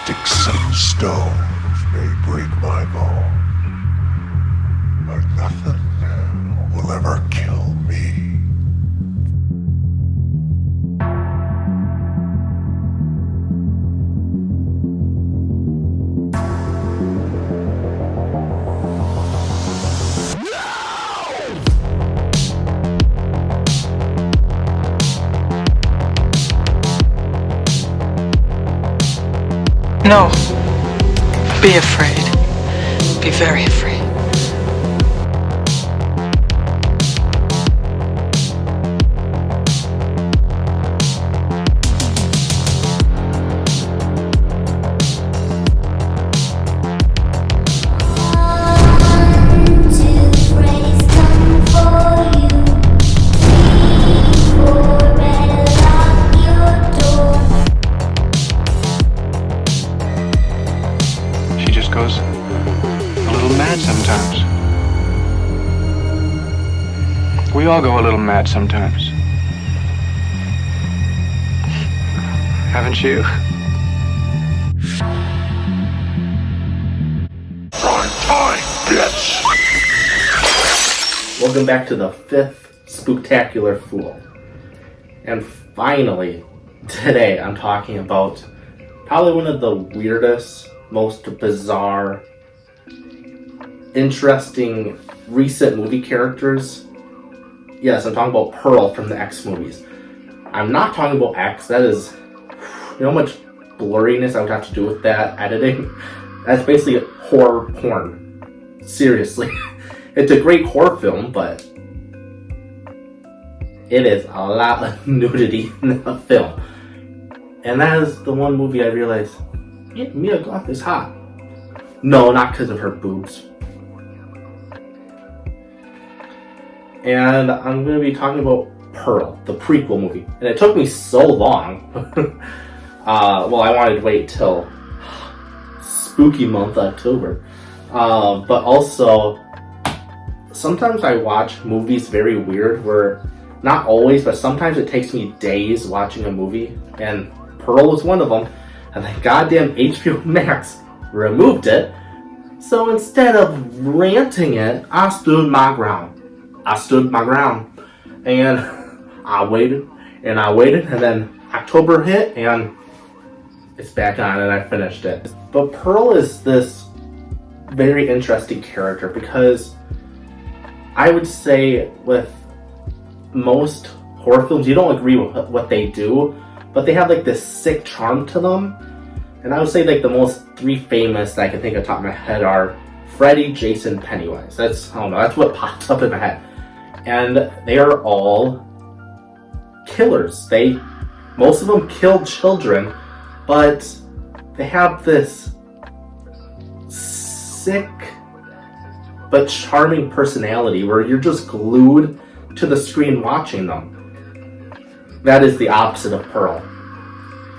Sticks and stones may break my bone, but nothing will ever kill me. No. Be afraid. Be very afraid. Goes a little mad sometimes. We all go a little mad sometimes. Haven't you? Prime time, bitch! Welcome back to the 5th Spooktactular Fool. And finally, today I'm talking about probably one of the weirdest, most bizarre, interesting, recent movie characters. Yes, I'm talking about Pearl from the X movies. I'm not talking about X. That is, you know how much blurriness I would have to do with that editing? That's basically horror porn. Seriously. It's a great horror film, but it is a lot of nudity in the film. And that is the one movie I realized, yeah, Mia Goth is hot. No, not because of her boobs. And I'm going to be talking about Pearl, the prequel movie. And it took me so long. Well, I wanted to wait till spooky month, October. But also, sometimes I watch movies very weird where, not always, but sometimes it takes me days watching a movie. And Pearl was one of them. And then goddamn HBO Max removed it. So instead of ranting it, I stood my ground. And I waited, and then October hit, and it's back on, and I finished it. But Pearl is this very interesting character because I would say with most horror films, you don't agree with what they do, but they have like this sick charm to them. And I would say like the most 3 famous that I can think of top of my head are Freddy, Jason, Pennywise. That's what popped up in my head. And they are all killers. Most of them kill children, but they have this sick but charming personality where you're just glued to the screen watching them. That is the opposite of Pearl.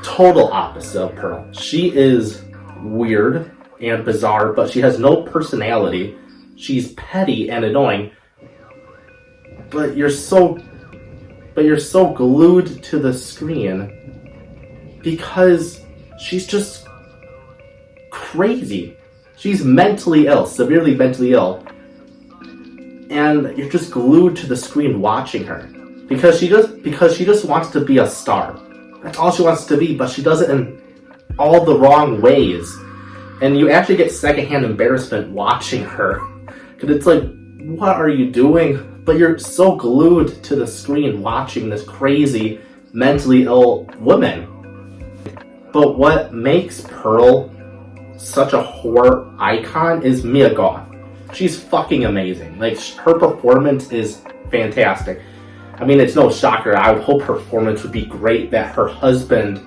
Total opposite of Pearl. She is weird and bizarre, but she has no personality. She's petty and annoying, but you're so glued to the screen because she's just crazy. She's mentally ill, severely mentally ill, and you're just glued to the screen watching her because she just wants to be a star. That's all she wants to be, but she does it in all the wrong ways. And you actually get secondhand embarrassment watching her. Because it's like, what are you doing? But you're so glued to the screen watching this crazy, mentally ill woman. But what makes Pearl such a horror icon is Mia Goth. She's fucking amazing. Like, her performance is fantastic. I mean, it's no shocker. I would hope her performance would be great that her husband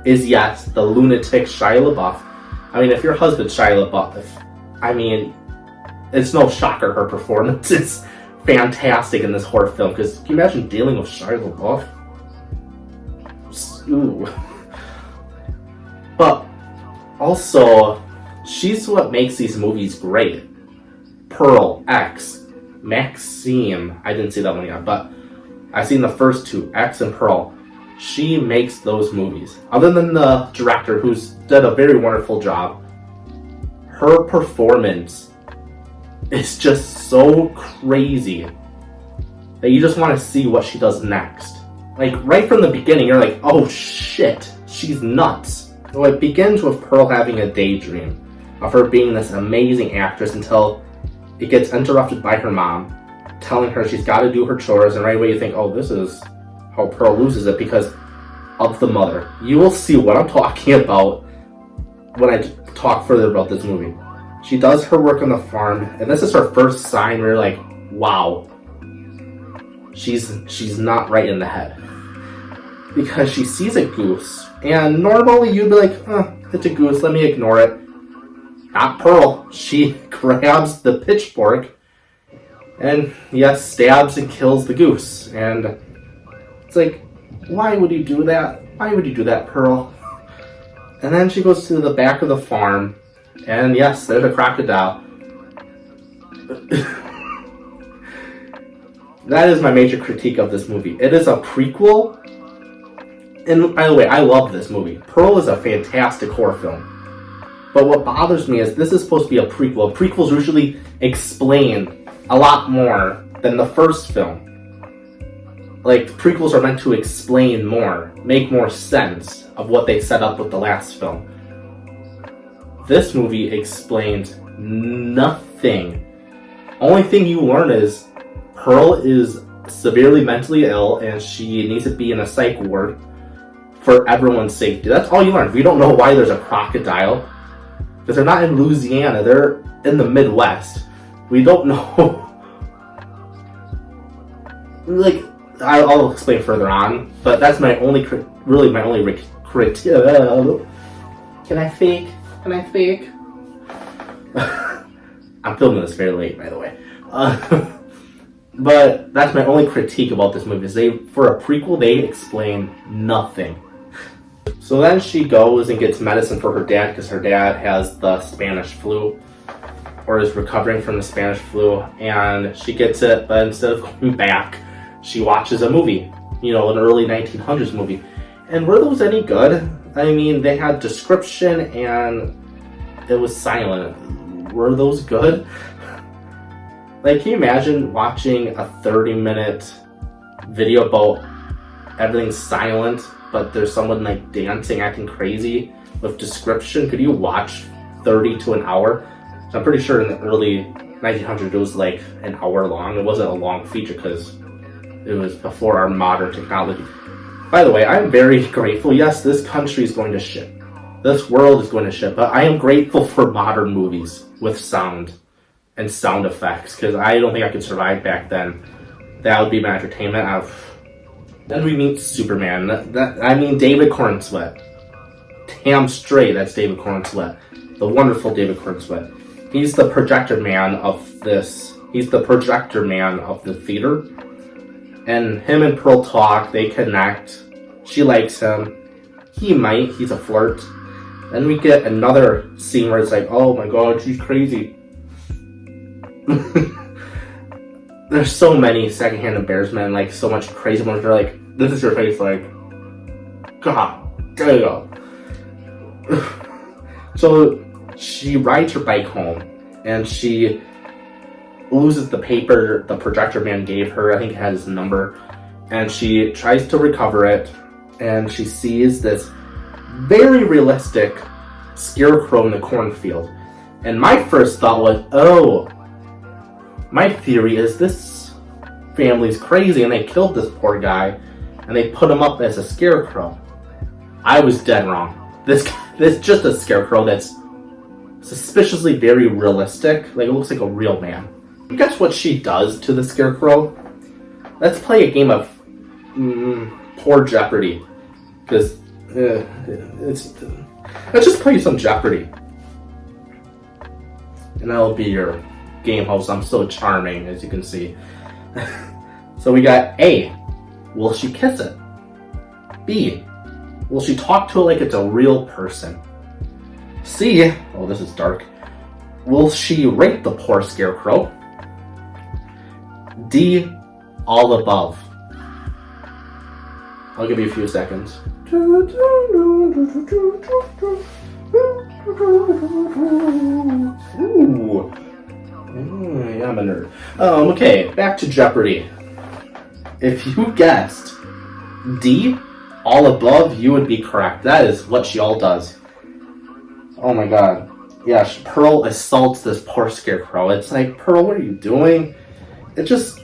is, yes, the lunatic Shia LaBeouf. I mean, if your husband's Shia LaBeouf, I mean, it's no shocker her performance is fantastic in this horror film. Because can you imagine dealing with Shia LaBeouf? Ooh. But also, she's what makes these movies great. Pearl, X, Maxime. I didn't see that one yet, but I've seen the first 2, X and Pearl. she makes those movies. Other than the director, who's done a very wonderful job, her performance is just so crazy that you just want to see what she does next. Like, right from the beginning, you're like, oh shit, she's nuts. So it begins with Pearl having a daydream of her being this amazing actress until it gets interrupted by her mom telling her she's got to do her chores, and right away you think, oh, this is how Pearl loses it because of the mother. You will see what I'm talking about when I talk further about this movie. She does her work on the farm, and this is her first sign where you're like, wow, she's not right in the head. Because she sees a goose, and normally you'd be like, it's a goose, let me ignore it. Not Pearl. She grabs the pitchfork and, yes, stabs and kills the goose. And it's like, why would you do that? Why would you do that, Pearl? And then she goes to the back of the farm, and yes, there's a crocodile. That is my major critique of this movie. It is a prequel. And by the way, I love this movie. Pearl is a fantastic horror film. But what bothers me is this is supposed to be a prequel. Prequels usually explain a lot more than the first film. Like, prequels are meant to explain more, make more sense of what they set up with the last film. This movie explains nothing. Only thing you learn is Pearl is severely mentally ill and she needs to be in a psych ward for everyone's safety. That's all you learn. We don't know why there's a crocodile. Because they're not in Louisiana, they're in the Midwest. We don't know. Like, I'll explain further on, but that's my only critique. Can I fake? I'm filming this very late, by the way. But that's my only critique about this movie, is for a prequel, they explain nothing. So then she goes and gets medicine for her dad, because her dad has the Spanish flu, or is recovering from the Spanish flu, and she gets it, but instead of going back, she watches a movie, an early 1900s movie. And were those any good? I mean, they had description and it was silent. Were those good? Like, can you imagine watching a 30-minute video about everything's silent, but there's someone like dancing, acting crazy with description? Could you watch 30 to an hour? So I'm pretty sure in the early 1900s it was like an hour long. It wasn't a long feature because it was before our modern technology. By the way, I'm very grateful. Yes, this country is going to shit. This world is going to shit, but I am grateful for modern movies with sound and sound effects, because I don't think I could survive back then. That would be my entertainment. Then we meet Superman. David Cornsweet. Damn straight, that's David Cornsweet. The wonderful David Cornsweet. He's the projector man of this. He's the projector man of the theater. And him and Pearl talk, they connect. She likes him. He's a flirt. Then we get another scene where it's like, oh my god, she's crazy. There's so many secondhand embarrassment, like so much crazy ones. They're like, this is your face, like, God, there you go. So she rides her bike home and she loses the paper the projector man gave her. I think it had his number. And she tries to recover it, and she sees this very realistic scarecrow in the cornfield. And my first thought was, oh, my theory is this family's crazy and they killed this poor guy and they put him up as a scarecrow. I was dead wrong. This just a scarecrow that's suspiciously very realistic. Like, it looks like a real man. And guess what she does to the scarecrow? Let's play a game of poor Jeopardy. Because let's just play some Jeopardy. And that'll be your game host. I'm so charming, as you can see. So we got A, will she kiss it? B, will she talk to it like it's a real person? C, oh, this is dark, will she rape the poor scarecrow? D, all above. I'll give you a few seconds. Ooh. Yeah, I'm a nerd. Okay, back to Jeopardy. If you guessed D, all above, you would be correct. That is what she all does. Oh my god. Yeah, Pearl assaults this poor scarecrow. It's like, Pearl, what are you doing? It's just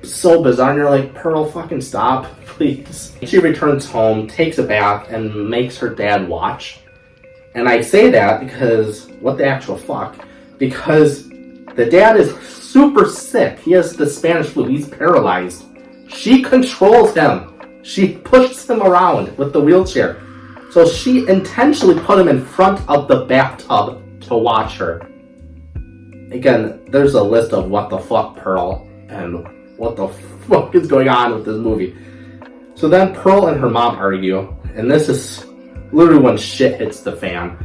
so bizarre. And you're like, Pearl, fucking stop, please. She returns home, takes a bath, and makes her dad watch. And I say that because, what the actual fuck? Because the dad is super sick. He has the Spanish flu. He's paralyzed. She controls him. She pushes him around with the wheelchair. So she intentionally put him in front of the bathtub to watch her. Again, there's a list of what the fuck, Pearl, and what the fuck is going on with this movie. So then Pearl and her mom argue, and this is literally when shit hits the fan.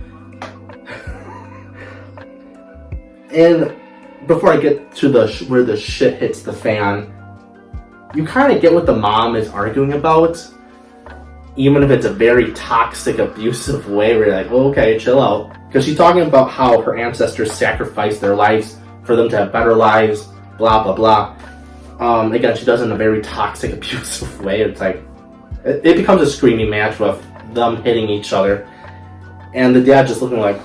And before I get to where the shit hits the fan, you kind of get what the mom is arguing about, even if it's a very toxic, abusive way where you're like, oh, okay, chill out. Because she's talking about how her ancestors sacrificed their lives for them to have better lives, blah, blah, blah. Again, she does it in a very toxic, abusive way. It's like, it becomes a screaming match with them hitting each other. And the dad just looking like,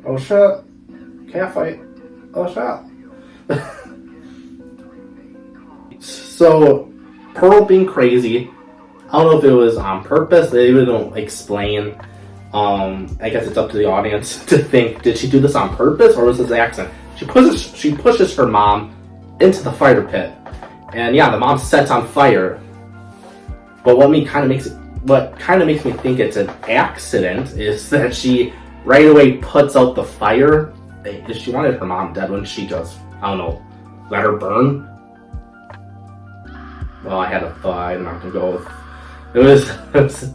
oh shit, can't fight, oh shit. So, Pearl being crazy, I don't know if it was on purpose, they really don't explain. I guess it's up to the audience to think, did she do this on purpose or was this an accident? She pushes her mom into the fire pit. And yeah, the mom sets on fire. But what kind of makes me think it's an accident is that she right away puts out the fire. She wanted her mom dead when she just, I don't know, let her burn. Well, I had a thought. I'm not gonna go with. It was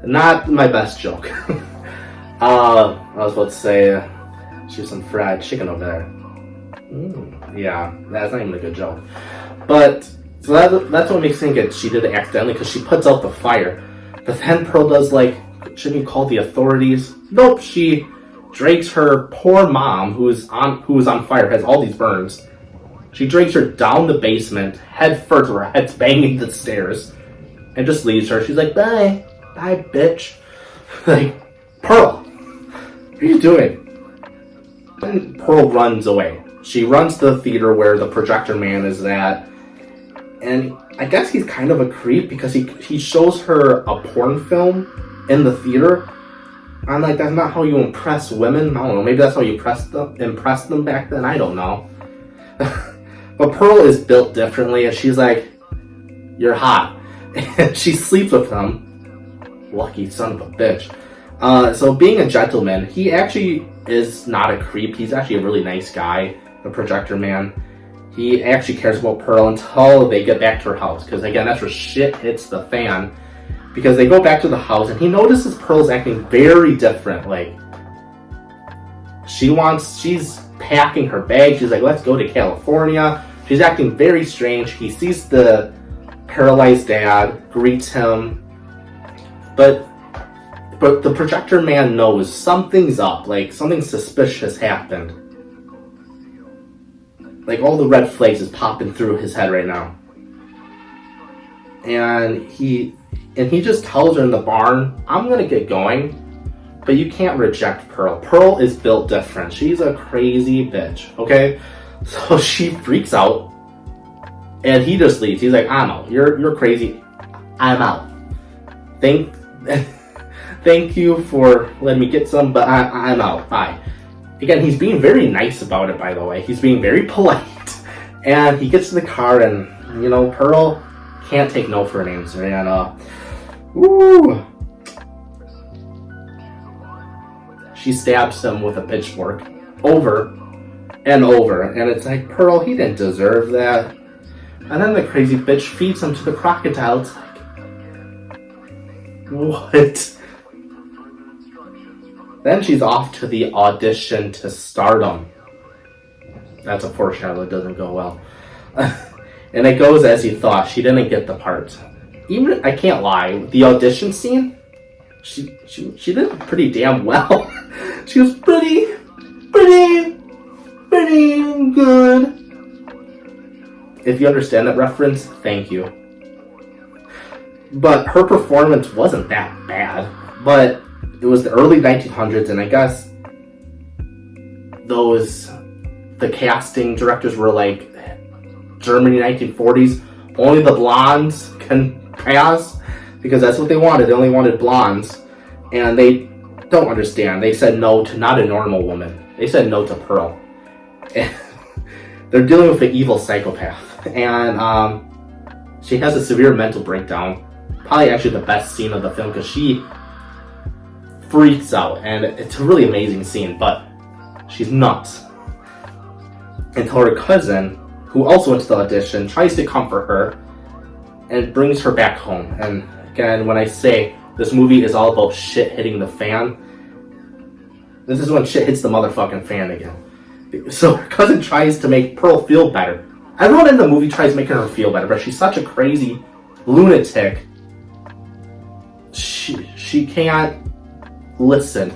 not my best joke. I was about to say she was some fried chicken over there. Yeah, that's not even a good joke. But so that's what makes me think she did it accidentally because she puts out the fire. But then Pearl does like, shouldn't you call the authorities? Nope. She drags her poor mom, who was on fire, has all these burns. She drags her down the basement, head first, where her head's banging the stairs, and just leaves her. She's like, bye, bitch. Like, Pearl, what are you doing? And Pearl runs away. She runs to the theater where the projector man is at, and I guess he's kind of a creep because he shows her a porn film in the theater. I'm like, that's not how you impress women. I don't know, maybe that's how you impress them back then. I don't know. But Pearl is built differently, and she's like, you're hot. And she sleeps with him. Lucky son of a bitch. So being a gentleman, he actually is not a creep. He's actually a really nice guy, the projector man. He actually cares about Pearl until they get back to her house. Because again, that's where shit hits the fan. Because they go back to the house, and he notices Pearl's acting very different. Like, she's packing her bag. She's like, let's go to California. She's acting very strange. He sees the paralyzed dad, greets him. But the projector man knows something's up. Like, something suspicious happened. Like, all the red flags is popping through his head right now. And he just tells her in the barn, I'm gonna get going. But you can't reject Pearl. Pearl is built different. She's a crazy bitch, okay? So she freaks out, and he just leaves. He's like, I'm out. You're crazy. I'm out. Thank you for letting me get some, but I'm out. Bye. Again, he's being very nice about it, by the way. He's being very polite. And he gets to the car, and, you know, Pearl can't take no for an answer. And, she stabs him with a pitchfork over and over. And it's like, Pearl, he didn't deserve that. And then the crazy bitch feeds him to the crocodile. It's like, what? Then she's off to the audition to Stardom. That's a foreshadow. It doesn't go well. And it goes as he thought. She didn't get the part. even I can't lie, the audition scene, she did pretty damn well. She was pretty good. If you understand that reference, thank you. But her performance wasn't that bad. But it was the early 1900s, and I guess the casting directors were like, Germany 1940s, only the blondes can pass, because that's what they wanted. They only wanted blondes, and they don't understand. They said no to not a normal woman. They said no to Pearl. And they're dealing with an evil psychopath, and she has a severe mental breakdown. Probably actually the best scene of the film, because she freaks out, and it's a really amazing scene, but she's nuts. Until her cousin, who also went to the audition, tries to comfort her and brings her back home. And again, when I say this movie is all about shit hitting the fan, this is when shit hits the motherfucking fan again. So her cousin tries to make Pearl feel better. Everyone in the movie tries making her feel better, but she's such a crazy lunatic. She can't listen.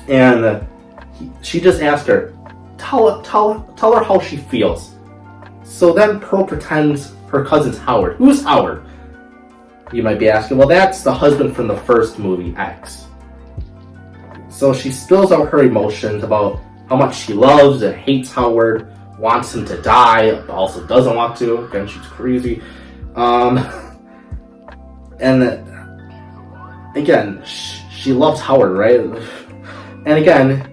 And she just asked her, tell her how she feels. So then Pearl pretends her cousin's Howard. Who's Howard? You might be asking. Well, that's the husband from the first movie, X. So she spills out her emotions about how much she loves and hates Howard, wants him to die, but also doesn't want to. Again, she's crazy. And again, she loves Howard, right? And again,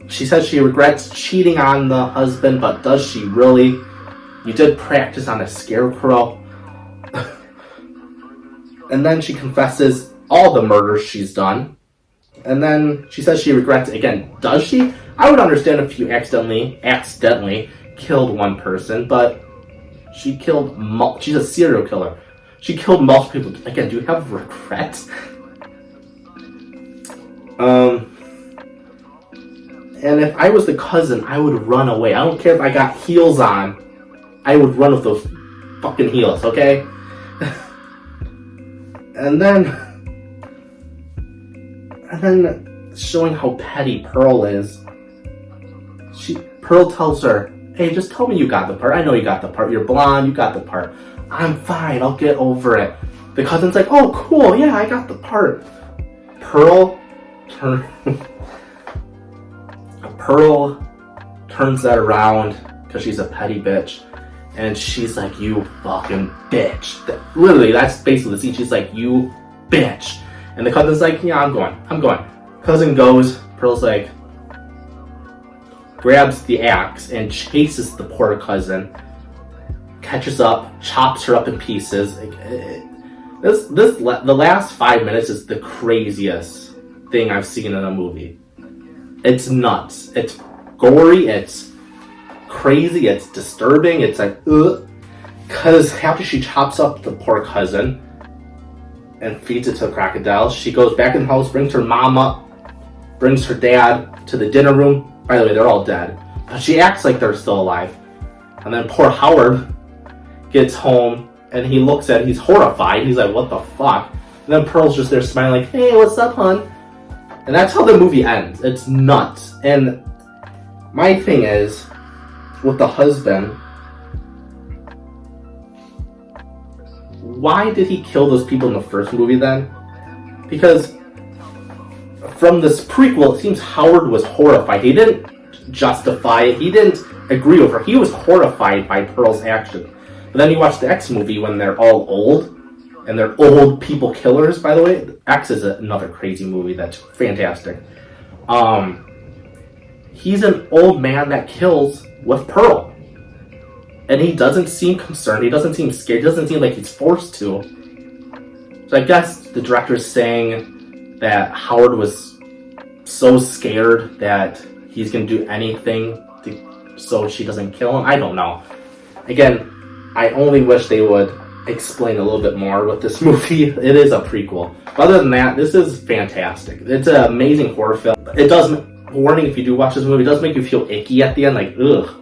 she says she regrets cheating on the husband, but does she really? You did practice on a scarecrow. And then she confesses all the murders she's done. And then she says she regrets it again. Does she? I would understand if you accidentally killed one person, but she killed she's a serial killer. She killed multiple people. Again, do you have regrets? And if I was the cousin, I would run away. I don't care if I got heels on. I would run with those fucking heels, okay? And then showing how petty Pearl is. Pearl tells her, hey, just tell me you got the part. I know you got the part. You're blonde, you got the part. I'm fine, I'll get over it. The cousin's like, oh, cool, yeah, I got the part. Pearl turns that around because she's a petty bitch. And she's like, you fucking bitch. Literally, that's basically the scene. She's like, you bitch. And the cousin's like, yeah, I'm going. Cousin goes, Pearl's like, grabs the axe and chases the poor cousin, catches up, chops her up in pieces. The last 5 minutes is the craziest thing I've seen in a movie. It's nuts. It's gory. It's crazy. It's disturbing. It's like, ugh. Because after she chops up the poor cousin and feeds it to the crocodile, she goes back in the house, brings her mom up, brings her dad to the dinner room. By the way, they're all dead. But she acts like they're still alive. And then poor Howard gets home and he looks at it. He's horrified. He's like, what the fuck? And then Pearl's just there smiling like, hey, what's up, hon? And that's how the movie ends. It's nuts. And my thing is, with the husband, why did he kill those people in the first movie then? Because from this prequel, it seems Howard was horrified. He didn't justify it. He didn't agree with her. He was horrified by Pearl's action. But then you watch the X movie when they're all old, and they're old people killers, by the way. X is another crazy movie that's fantastic. He's an old man that kills with Pearl. And he doesn't seem concerned. He doesn't seem scared. He doesn't seem like he's forced to. So I guess the director's saying that Howard was so scared that he's going to do anything so she doesn't kill him. I don't know. Again, I only wish they would explain a little bit more with this movie. It is a prequel. Other than that, this is fantastic. It's an amazing horror film. It does, warning if you do watch this movie, it does make you feel icky at the end, like, ugh.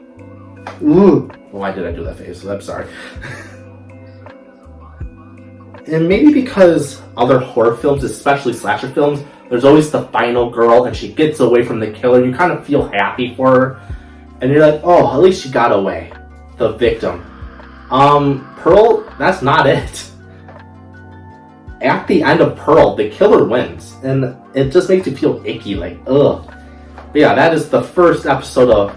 Why did I do that face? I'm sorry. And maybe because other horror films, especially slasher films, there's always the final girl and she gets away from the killer. You kind of feel happy for her. And you're like, oh, at least she got away. The victim. Pearl, that's not it. At the end of Pearl, the killer wins. And it just makes you feel icky, like, ugh. But yeah, that is the first episode of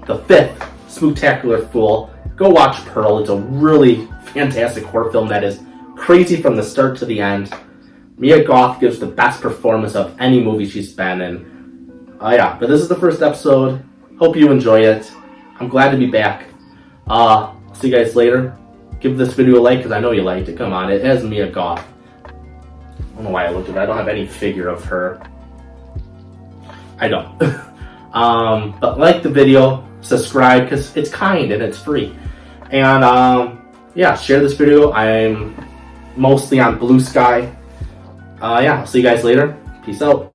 the 5th Spooktactular Fool. Go watch Pearl. It's a really fantastic horror film that is crazy from the start to the end. Mia Goth gives the best performance of any movie she's been in. Yeah, but this is the first episode. Hope you enjoy it. I'm glad to be back. See you guys later. Give this video a like because I know you liked it. Come on, it has Mia Goth. I don't know why I looked at it. I don't have any figure of her. I don't. But like the video, subscribe because it's kind and it's free. And yeah, share this video. I'm mostly on Bluesky. Yeah, I'll see you guys later. Peace out.